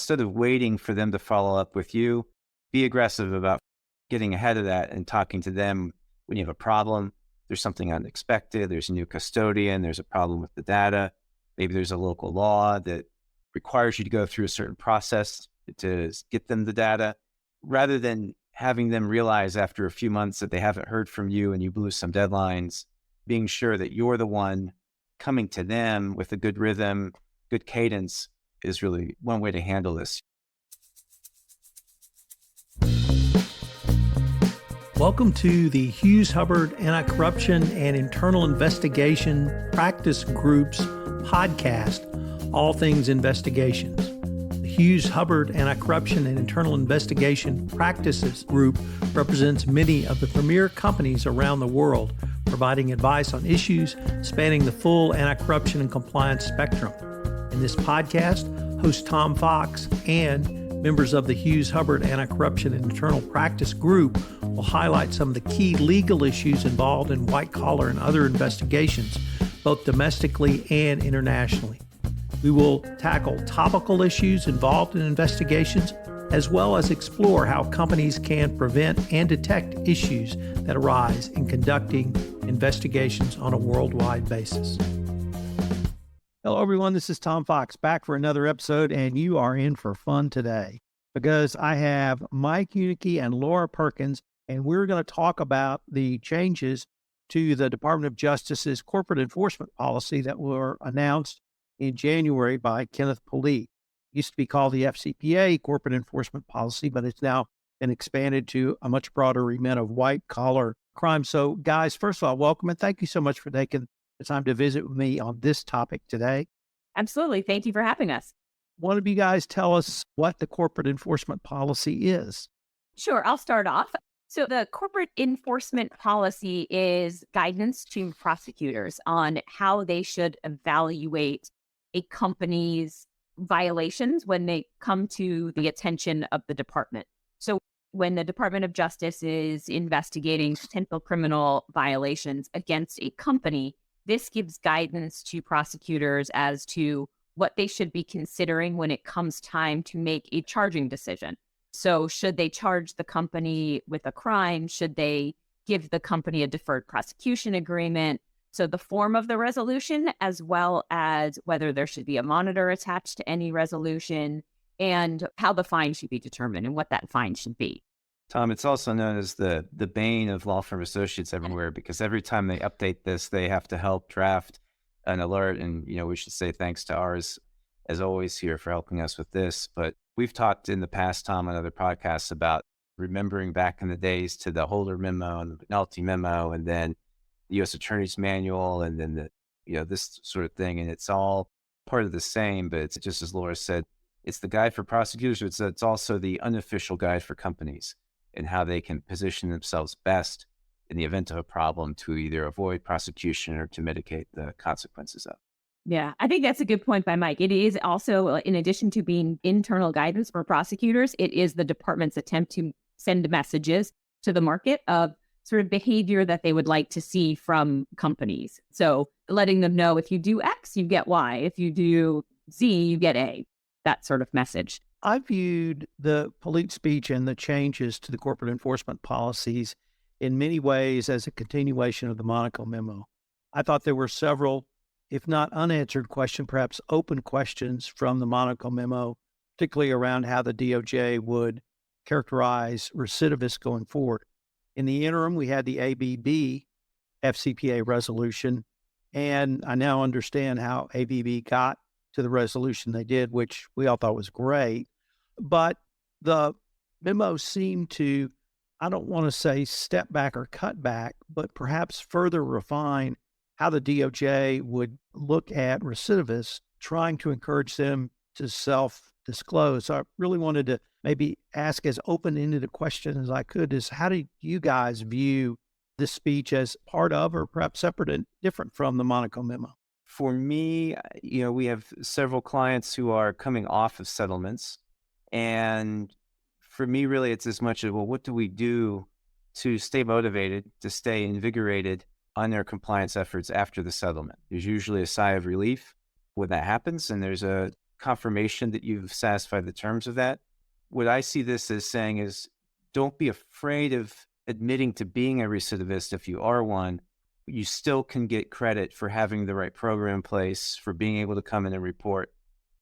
instead of waiting for them to follow up with you, be aggressive about getting ahead of that and talking to them when you have a problem. There's something unexpected. There's a new custodian. There's a problem with the data. Maybe there's a local law that requires you to go through a certain process to get them the data, rather than having them realize after a few months that they haven't heard from you and you blew some deadlines. Being sure that you're the one coming to them with a good rhythm, good cadence is really one way to handle this. Welcome to the Hughes, Hubbard Anticorruption and Internal Investigation Practice Group's podcast, All Things Investigations. The Hughes, Hubbard Anticorruption and Internal Investigation Practices Group represents many of the premier companies around the world, providing advice on issues spanning the full anti-corruption and compliance spectrum. In this podcast, host Tom Fox and members of the Hughes, Hubbard Anticorruption and Internal Practice Group will highlight some of the key legal issues involved in white-collar and other investigations, both domestically and internationally. We will tackle topical issues involved in investigations, as well as explore how companies can prevent and detect issues that arise in conducting investigations on a worldwide basis. Hello, everyone. This is Tom Fox back for another episode, and you are in for fun today because I have Mike Huneke and Laura Perkins, and we're going to talk about the changes to the Department of Justice's corporate enforcement policy that were announced in January by Kenneth Polite. It used to be called the FCPA corporate enforcement policy, but it's now been expanded to a much broader remit of white-collar crime. So, guys, first of all, welcome, and thank you so much for taking the time to visit with me on this topic today. Absolutely. Thank you for having us. One of you guys tell us what the corporate enforcement policy is. Sure. I'll start off. So the corporate enforcement policy is guidance to prosecutors on how they should evaluate a company's violations when they come to the attention of the department. So when the Department of Justice is investigating potential criminal violations against a company, this gives guidance to prosecutors as to what they should be considering when it comes time to make a charging decision. So should they charge the company with a crime? Should they give the company a deferred prosecution agreement? So the form of the resolution, as well as whether there should be a monitor attached to any resolution, and how the fine should be determined and what that fine should be. Tom, it's also known as the bane of law firm associates everywhere, because every time they update this, they have to help draft an alert. And, we should say thanks to ours, as always, here for helping us with this. But we've talked in the past, Tom, on other podcasts about remembering back in the days to the Holder memo and the penalty memo, and then the U.S. Attorney's Manual, and then this sort of thing. And it's all part of the same, but it's just as Laura said, it's the guide for prosecutors. It's also the unofficial guide for companies and how they can position themselves best in the event of a problem to either avoid prosecution or to mitigate the consequences of. Yeah, I think that's a good point by Mike. It is also, in addition to being internal guidance for prosecutors, it is the department's attempt to send messages to the market of sort of behavior that they would like to see from companies. So letting them know if you do X, you get Y. If you do Z, you get A. That sort of message. I viewed the Polite speech and the changes to the corporate enforcement policies in many ways as a continuation of the Monaco memo. I thought there were several, if not unanswered questions, perhaps open questions from the Monaco memo, particularly around how the DOJ would characterize recidivists going forward. In the interim, we had the ABB FCPA resolution, and I now understand how ABB got to the resolution they did, which we all thought was great. But the memo seemed to, I don't want to say step back or cut back, but perhaps further refine how the DOJ would look at recidivists, trying to encourage them to self-disclose. So I really wanted to maybe ask as open-ended a question as I could is, how do you guys view this speech as part of or perhaps separate and different from the Monaco memo? For me, we have several clients who are coming off of settlements. And for me, really, it's as much of, well, what do we do to stay motivated, to stay invigorated on their compliance efforts after the settlement? There's usually a sigh of relief when that happens, and there's a confirmation that you've satisfied the terms of that. What I see this as saying is don't be afraid of admitting to being a recidivist if you are one. You still can get credit for having the right program in place, for being able to come in and report,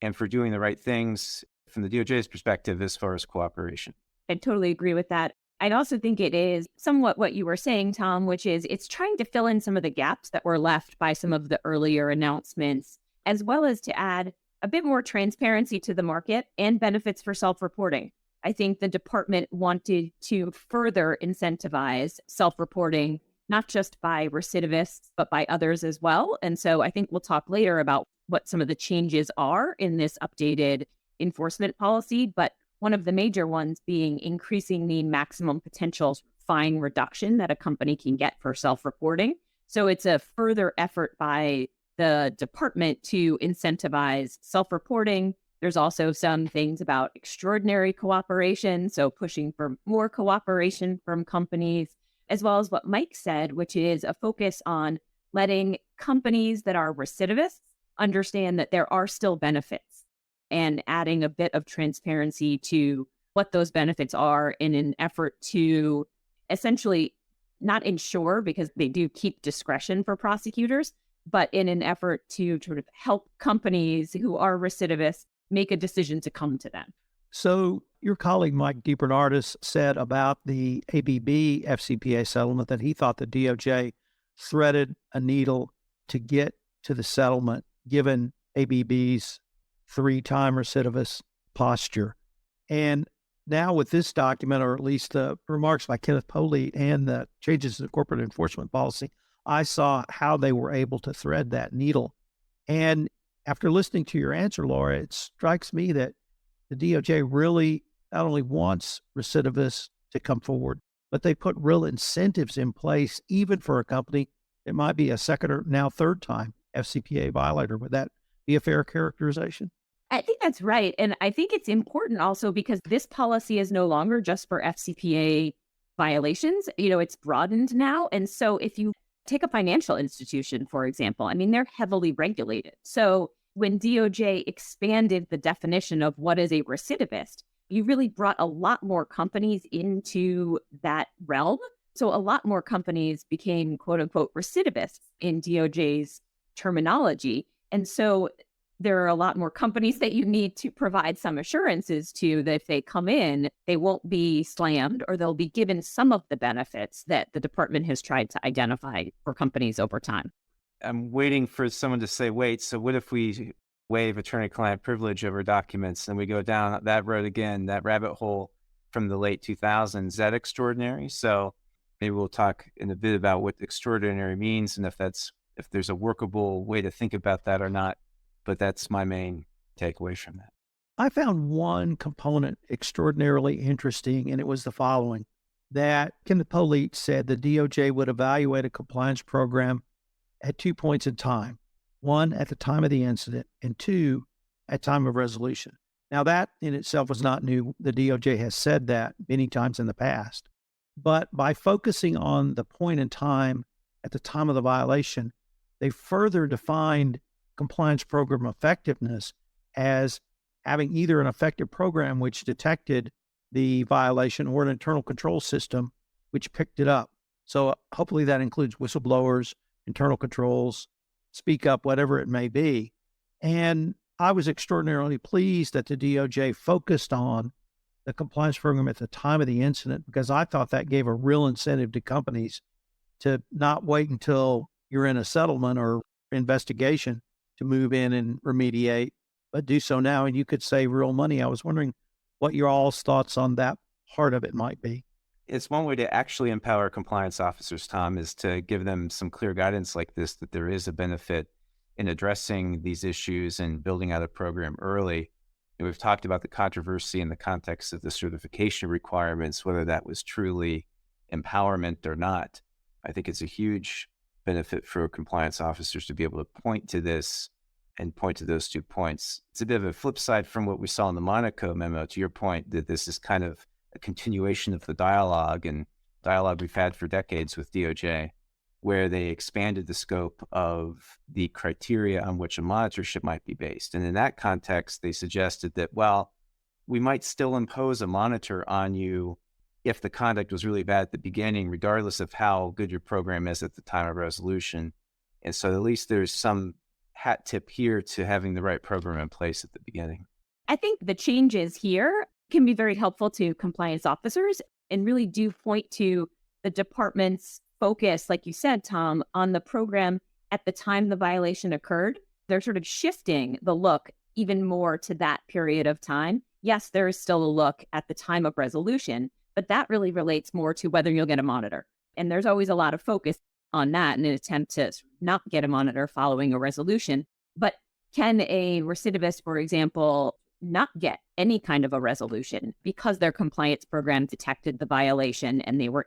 and for doing the right things from the DOJ's perspective as far as cooperation. I totally agree with that. I'd also think it is somewhat what you were saying, Tom, which is it's trying to fill in some of the gaps that were left by some of the earlier announcements, as well as to add a bit more transparency to the market and benefits for self-reporting. I think the department wanted to further incentivize self-reporting, not just by recidivists, but by others as well. And so I think we'll talk later about what some of the changes are in this updated enforcement policy. But one of the major ones being increasing the maximum potential fine reduction that a company can get for self-reporting. So it's a further effort by the department to incentivize self-reporting. There's also some things about extraordinary cooperation, so pushing for more cooperation from companies, as well as what Mike said, which is a focus on letting companies that are recidivists understand that there are still benefits and adding a bit of transparency to what those benefits are in an effort to essentially not ensure, because they do keep discretion for prosecutors, but in an effort to sort of help companies who are recidivists make a decision to come to them. So your colleague, Mike DeBernardis, said about the ABB FCPA settlement that he thought the DOJ threaded a needle to get to the settlement, given ABB's 3-time recidivist posture. And now with this document, or at least the remarks by Kenneth Polite and the changes to the corporate enforcement policy, I saw how they were able to thread that needle. And after listening to your answer, Laura, it strikes me that the DOJ really not only wants recidivists to come forward, but they put real incentives in place, even for a company that might be a second or now third time FCPA violator. Would that be a fair characterization? I think that's right. And I think it's important also because this policy is no longer just for FCPA violations. It's broadened now. And so if you take a financial institution, for example, I mean, they're heavily regulated. So when DOJ expanded the definition of what is a recidivist, you really brought a lot more companies into that realm. So a lot more companies became, quote unquote, recidivists in DOJ's terminology. And so there are a lot more companies that you need to provide some assurances to that if they come in, they won't be slammed, or they'll be given some of the benefits that the department has tried to identify for companies over time. I'm waiting for someone to say, wait, so what if we waive attorney-client privilege over documents and we go down that road again, that rabbit hole from the late 2000s? Is that extraordinary? So maybe we'll talk in a bit about what extraordinary means and if there's a workable way to think about that or not. But that's my main takeaway from that. I found one component extraordinarily interesting, and it was the following: that Kenneth Polite said the DOJ would evaluate a compliance program at 2 points in time. 1, at the time of the incident, and 2, at time of resolution. Now, that in itself was not new. The DOJ has said that many times in the past. But by focusing on the point in time at the time of the violation, they further defined compliance program effectiveness as having either an effective program which detected the violation or an internal control system which picked it up. So hopefully that includes whistleblowers, internal controls, speak up, whatever it may be. And I was extraordinarily pleased that the DOJ focused on the compliance program at the time of the incident, because I thought that gave a real incentive to companies to not wait until you're in a settlement or investigation to move in and remediate, but do so now, and you could save real money. I was wondering what your all's thoughts on that part of it might be. It's one way to actually empower compliance officers, Tom, is to give them some clear guidance like this, that there is a benefit in addressing these issues and building out a program early. And we've talked about the controversy in the context of the certification requirements, whether that was truly empowerment or not. I think it's a huge benefit for compliance officers to be able to point to this and point to those 2 points. It's a bit of a flip side from what we saw in the Monaco memo, to your point, that this is kind of a continuation of the dialogue we've had for decades with DOJ. where they expanded the scope of the criteria on which a monitorship might be based. And in that context, they suggested that, well, we might still impose a monitor on you if the conduct was really bad at the beginning, regardless of how good your program is at the time of resolution. And so at least there's some hat tip here to having the right program in place at the beginning. I think the changes here can be very helpful to compliance officers and really do point to the department's focus, like you said, Tom, on the program at the time the violation occurred. They're sort of shifting the look even more to that period of time. Yes, there is still a look at the time of resolution, but that really relates more to whether you'll get a monitor. And there's always a lot of focus on that in an attempt to not get a monitor following a resolution. But can a recidivist, for example, not get any kind of a resolution because their compliance program detected the violation and they were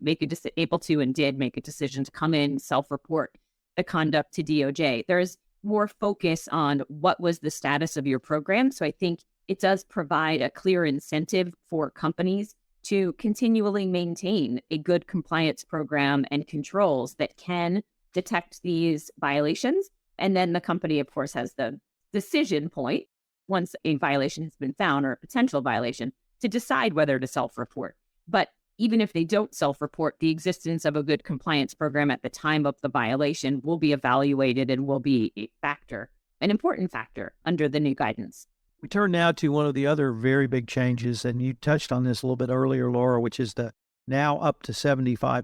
able to and did make a decision to come in, self-report the conduct to DOJ? There's more focus on what was the status of your program. So I think it does provide a clear incentive for companies to continually maintain a good compliance program and controls that can detect these violations. And then the company, of course, has the decision point once a violation has been found or a potential violation to decide whether to self-report. But even if they don't self-report, the existence of a good compliance program at the time of the violation will be evaluated and will be a factor, an important factor under the new guidance. We turn now to one of the other very big changes, and you touched on this a little bit earlier, Laura, which is the now up to 75%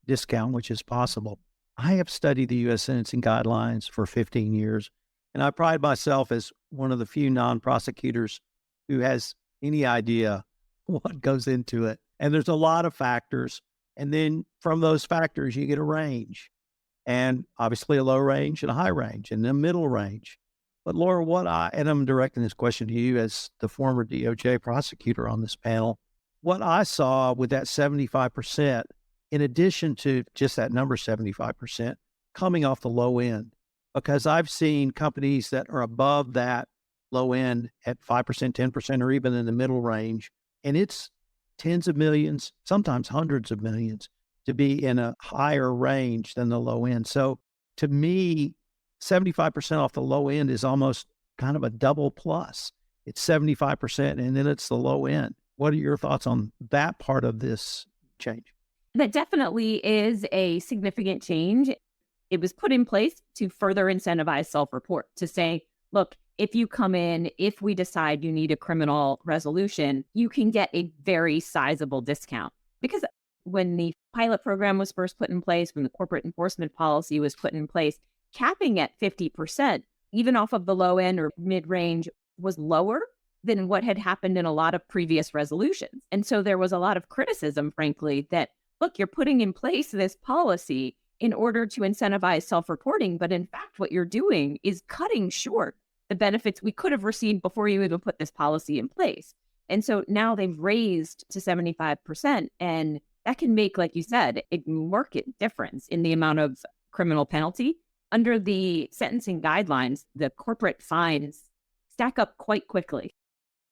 discount, which is possible. I have studied the U.S. sentencing guidelines for 15 years, and I pride myself as one of the few non-prosecutors who has any idea what goes into it. And there's a lot of factors. And then from those factors, you get a range, and obviously a low range and a high range and a middle range. But Laura, and I'm directing this question to you as the former DOJ prosecutor on this panel, what I saw with that 75%, in addition to just that number 75%, coming off the low end, because I've seen companies that are above that low end at 5%, 10%, or even in the middle range, and it's tens of millions, sometimes hundreds of millions, to be in a higher range than the low end. So to me, 75% off the low end is almost kind of a double plus. It's 75% and then it's the low end. What are your thoughts on that part of this change? That definitely is a significant change. It was put in place to further incentivize self-report, to say, look, if you come in, if we decide you need a criminal resolution, you can get a very sizable discount. Because when the pilot program was first put in place, when the corporate enforcement policy was put in place, capping at 50%, even off of the low end or mid-range, was lower than what had happened in a lot of previous resolutions. And so there was a lot of criticism, frankly, that, look, you're putting in place this policy in order to incentivize self-reporting, but in fact, what you're doing is cutting short the benefits we could have received before you even put this policy in place. And so now they've raised to 75%, and that can make, like you said, a marked difference in the amount of criminal penalty. Under the sentencing guidelines, the corporate fines stack up quite quickly.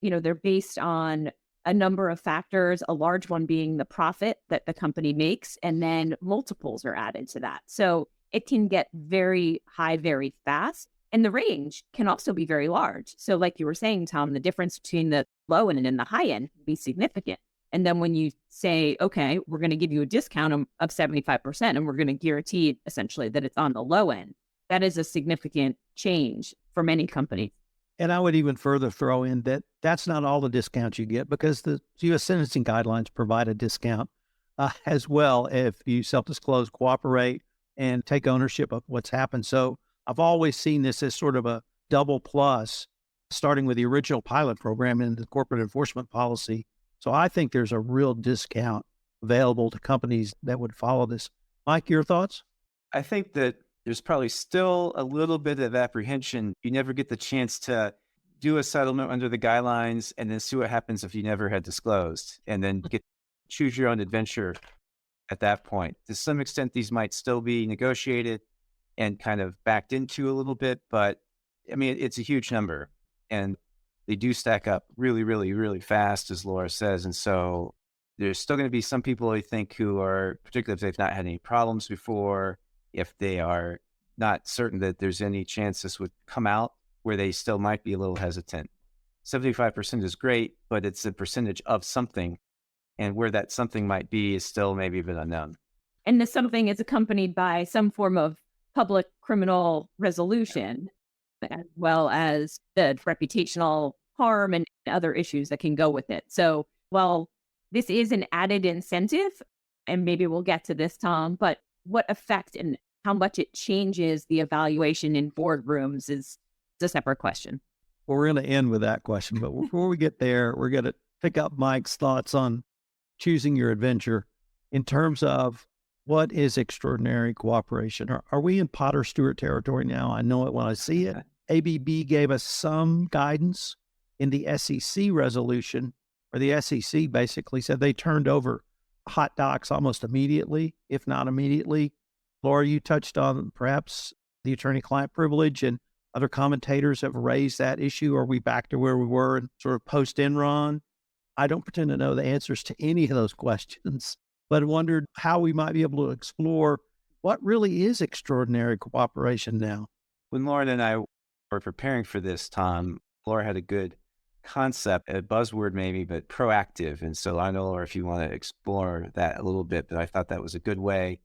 You know, they're based on a number of factors, a large one being the profit that the company makes, and then multiples are added to that. So it can get very high very fast, and the range can also be very large. So like you were saying, Tom, the difference between the low end and the high end can be significant. And then when you say, okay, we're going to give you a discount of 75%, and we're going to guarantee essentially that it's on the low end, that is a significant change for many companies. And I would even further throw in that that's not all the discounts you get, because the U.S. sentencing guidelines provide a discount as well if you self-disclose, cooperate, and take ownership of what's happened. So I've always seen this as sort of a double plus, starting with the original pilot program and the corporate enforcement policy. So I think there's a real discount available to companies that would follow this. Mike, your thoughts? I think that there's probably still a little bit of apprehension. You never get the chance to do a settlement under the guidelines and then see what happens if you never had disclosed, and then choose your own adventure at that point. To some extent, these might still be negotiated and kind of backed into a little bit, but I mean, it's a huge number, and they do stack up really, really, really fast, as Laura says. And so there's still going to be some people, I think, who are, particularly if they've not had any problems before, if they are not certain that there's any chance this would come out, where they still might be a little hesitant. 75% is great, but it's a percentage of something. And where that something might be is still maybe a bit unknown. And the something is accompanied by some form of public criminal resolution, as well as the reputational harm and other issues that can go with it. So while this is an added incentive, and maybe we'll get to this, Tom, but what effect and how much it changes the evaluation in boardrooms is a separate question. Well, we're going to end with that question. But before we get there, we're going to pick up Mike's thoughts on choosing your adventure in terms of what is extraordinary cooperation. Are we in Potter Stewart territory now? I know it when I see it. ABB gave us some guidance in the SEC resolution, where the SEC basically said they turned over hot docs almost immediately, if not immediately. Laura, you touched on perhaps the attorney-client privilege, and other commentators have raised that issue. Are we back to where we were in sort of post-Enron? I don't pretend to know the answers to any of those questions, but wondered how we might be able to explore what really is extraordinary cooperation now. When Lauren and I were preparing for this, Tom, Laura had a good concept, a buzzword maybe, but proactive. And so I don't know, Laura, if you want to explore that a little bit, but I thought that was a good way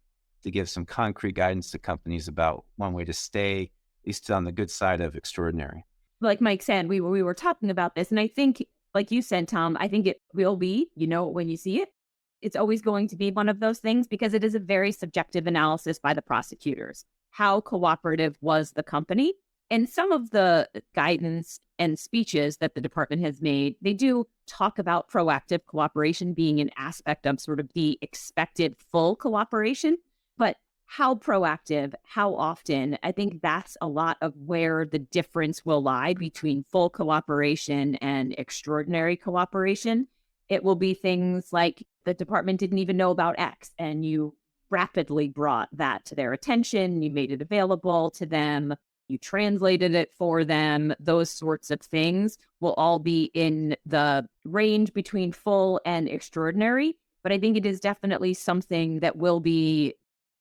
to give some concrete guidance to companies about one way to stay, at least on the good side of extraordinary. Like Mike said, we were talking about this, and I think, like you said, Tom, I think it will be, when you see it. It's always going to be one of those things because it is a very subjective analysis by the prosecutors. How cooperative was the company? And some of the guidance and speeches that the department has made, they do talk about proactive cooperation being an aspect of sort of the expected full cooperation. But how proactive, how often, I think that's a lot of where the difference will lie between full cooperation and extraordinary cooperation. It will be things like the department didn't even know about X, and you rapidly brought that to their attention. You made it available to them. You translated it for them. Those sorts of things will all be in the range between full and extraordinary. But I think it is definitely something that will be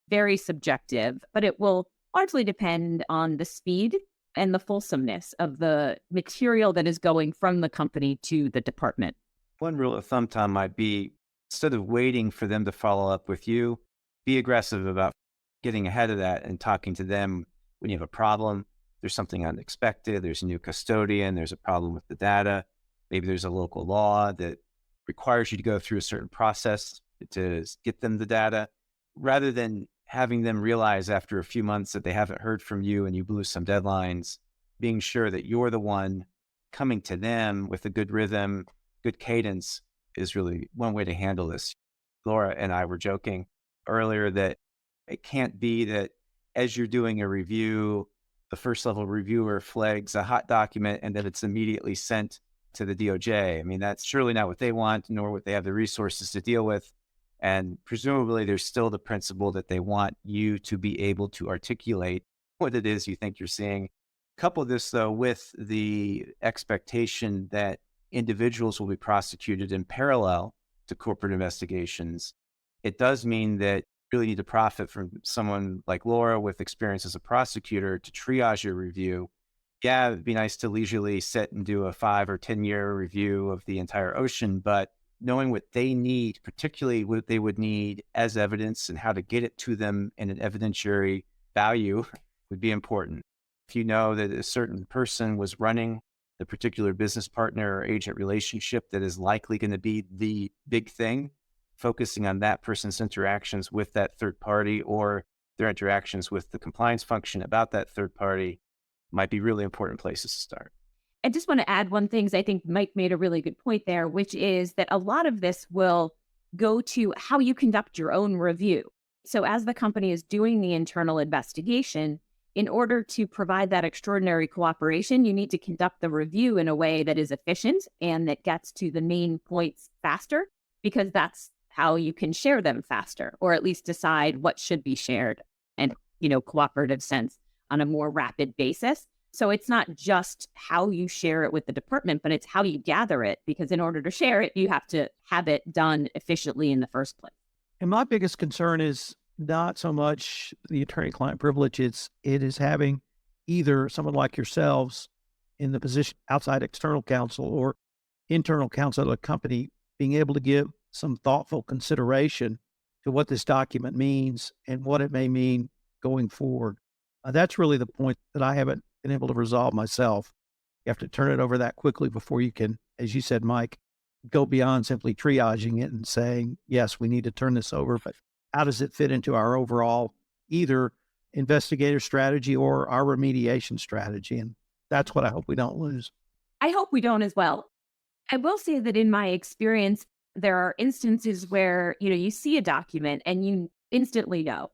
very subjective, but it will largely depend on the speed and the fulsomeness of the material that is going from the company to the department. One rule of thumb, Tom, might be instead of waiting for them to follow up with you, be aggressive about getting ahead of that and talking to them when you have a problem. There's something unexpected. There's a new custodian. There's a problem with the data. Maybe there's a local law that requires you to go through a certain process to get them the data. Rather than having them realize after a few months that they haven't heard from you and you blew some deadlines, being sure that you're the one coming to them with a good rhythm, good cadence is really one way to handle this. Laura and I were joking earlier that it can't be that as you're doing a review, the first level reviewer flags a hot document and then it's immediately sent to the DOJ. I mean, that's surely not what they want, nor what they have the resources to deal with. And presumably there's still the principle that they want you to be able to articulate what it is you think you're seeing. Couple this, though, with the expectation that individuals will be prosecuted in parallel to corporate investigations. It does mean that you really need to profit from someone like Laura with experience as a prosecutor to triage your review. Yeah, it'd be nice to leisurely sit and do a 5 or 10 year review of the entire ocean, but knowing what they need, particularly what they would need as evidence and how to get it to them in an evidentiary value would be important. If you know that a certain person was running the particular business partner or agent relationship that is likely going to be the big thing, focusing on that person's interactions with that third party or their interactions with the compliance function about that third party might be really important places to start. I just want to add one thing, because I think Mike made a really good point there, which is that a lot of this will go to how you conduct your own review. So as the company is doing the internal investigation, in order to provide that extraordinary cooperation, you need to conduct the review in a way that is efficient and that gets to the main points faster, because that's how you can share them faster, or at least decide what should be shared and, cooperative sense on a more rapid basis. So it's not just how you share it with the department, but it's how you gather it, because in order to share it, you have to have it done efficiently in the first place. And my biggest concern is not so much the attorney-client privilege. It is having either someone like yourselves in the position outside external counsel or internal counsel of a company being able to give some thoughtful consideration to what this document means and what it may mean going forward. That's really the point that I haven't been able to resolve myself. You have to turn it over that quickly before you can, as you said, Mike, go beyond simply triaging it and saying, yes, we need to turn this over, but how does it fit into our overall either investigator strategy or our remediation strategy? And that's what I hope we don't lose. I hope we don't as well. I will say that in my experience, there are instances where, you see a document and you instantly know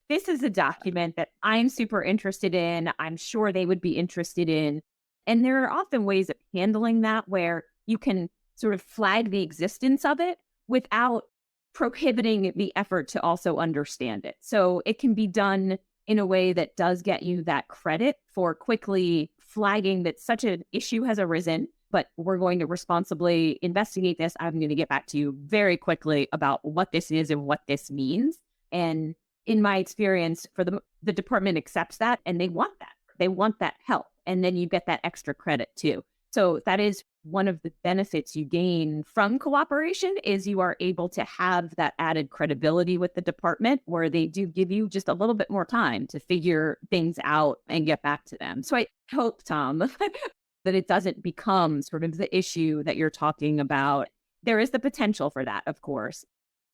this is a document that I'm super interested in. I'm sure they would be interested in. And there are often ways of handling that where you can sort of flag the existence of it without prohibiting the effort to also understand it. So it can be done in a way that does get you that credit for quickly flagging that such an issue has arisen, but we're going to responsibly investigate this. I'm going to get back to you very quickly about what this is and what this means. And in my experience, for the department accepts that and they want that. They want that help. And then you get that extra credit too. So that is one of the benefits you gain from cooperation is you are able to have that added credibility with the department where they do give you just a little bit more time to figure things out and get back to them. So I hope, Tom, that it doesn't become sort of the issue that you're talking about. There is the potential for that, of course.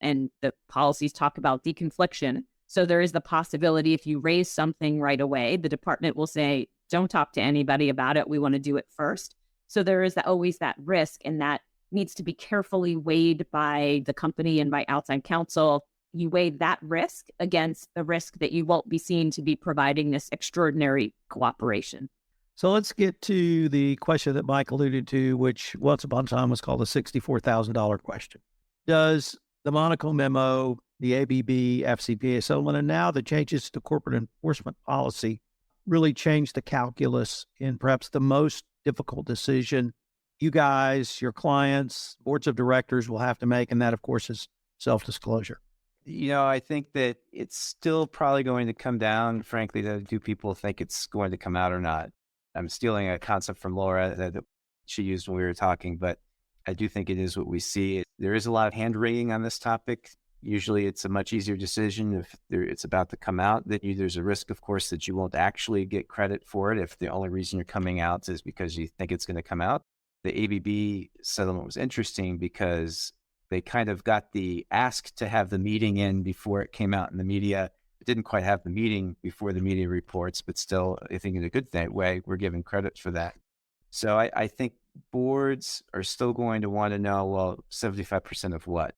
And the policies talk about deconfliction. So there is the possibility if you raise something right away, the department will say, don't talk to anybody about it. We want to do it first. So there is always that risk, and that needs to be carefully weighed by the company and by outside counsel. You weigh that risk against the risk that you won't be seen to be providing this extraordinary cooperation. So let's get to the question that Mike alluded to, which once upon a time was called the $64,000 question. Does the Monaco memo, the ABB, FCPA settlement, and now the changes to corporate enforcement policy really change the calculus in perhaps the most difficult decision you guys, your clients, boards of directors will have to make? And that, of course, is self-disclosure. I think that it's still probably going to come down, frankly, to do people think it's going to come out or not. I'm stealing a concept from Laura that she used when we were talking, but I do think it is what we see. There is a lot of hand-wringing on this topic. Usually it's a much easier decision if it's about to come out. There's a risk, of course, that you won't actually get credit for it if the only reason you're coming out is because you think it's going to come out. The ABB settlement was interesting because they kind of got the ask to have the meeting in before it came out in the media. It didn't quite have the meeting before the media reports, but still, I think in a good way, we're given credit for that. So I think boards are still going to want to know, well, 75% of what?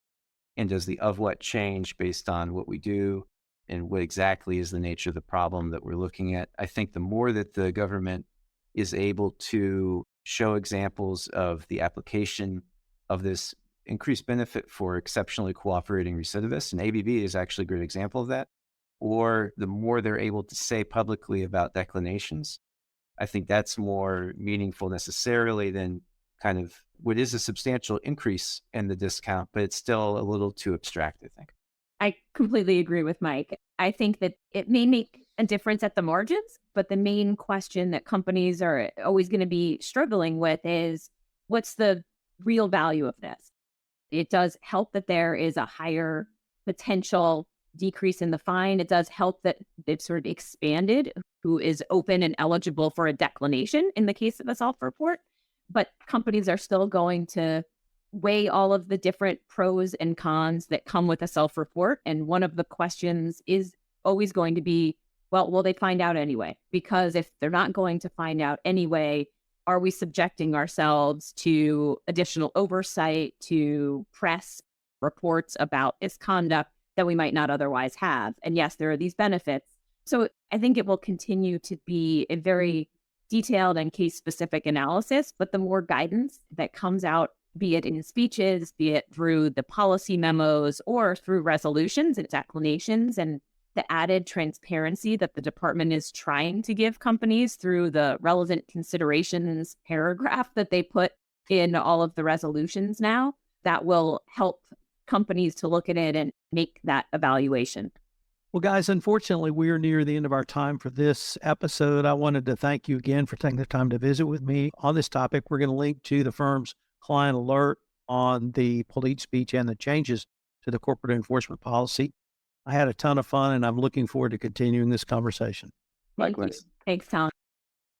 And does the of what change based on what we do and what exactly is the nature of the problem that we're looking at? I think the more that the government is able to show examples of the application of this increased benefit for exceptionally cooperating recidivists, and ABB is actually a great example of that, or the more they're able to say publicly about declinations, I think that's more meaningful necessarily than kind of what is a substantial increase in the discount, but it's still a little too abstract, I think. I completely agree with Mike. I think that it may make a difference at the margins, but the main question that companies are always going to be struggling with is what's the real value of this? It does help that there is a higher potential decrease in the fine. It does help that they've sort of expanded who is open and eligible for a declination in the case of a self-report. But companies are still going to weigh all of the different pros and cons that come with a self-report. And one of the questions is always going to be, well, will they find out anyway? Because if they're not going to find out anyway, are we subjecting ourselves to additional oversight, to press reports about misconduct that we might not otherwise have? And yes, there are these benefits. So I think it will continue to be a very detailed and case-specific analysis, but the more guidance that comes out, be it in speeches, be it through the policy memos or through resolutions and declinations, and the added transparency that the department is trying to give companies through the relevant considerations paragraph that they put in all of the resolutions now, that will help companies to look at it and make that evaluation. Well, guys, unfortunately, we are near the end of our time for this episode. I wanted to thank you again for taking the time to visit with me on this topic. We're going to link to the firm's client alert on the police speech and the changes to the corporate enforcement policy. I had a ton of fun, and I'm looking forward to continuing this conversation. Thank you. Likewise. Thanks, Tom.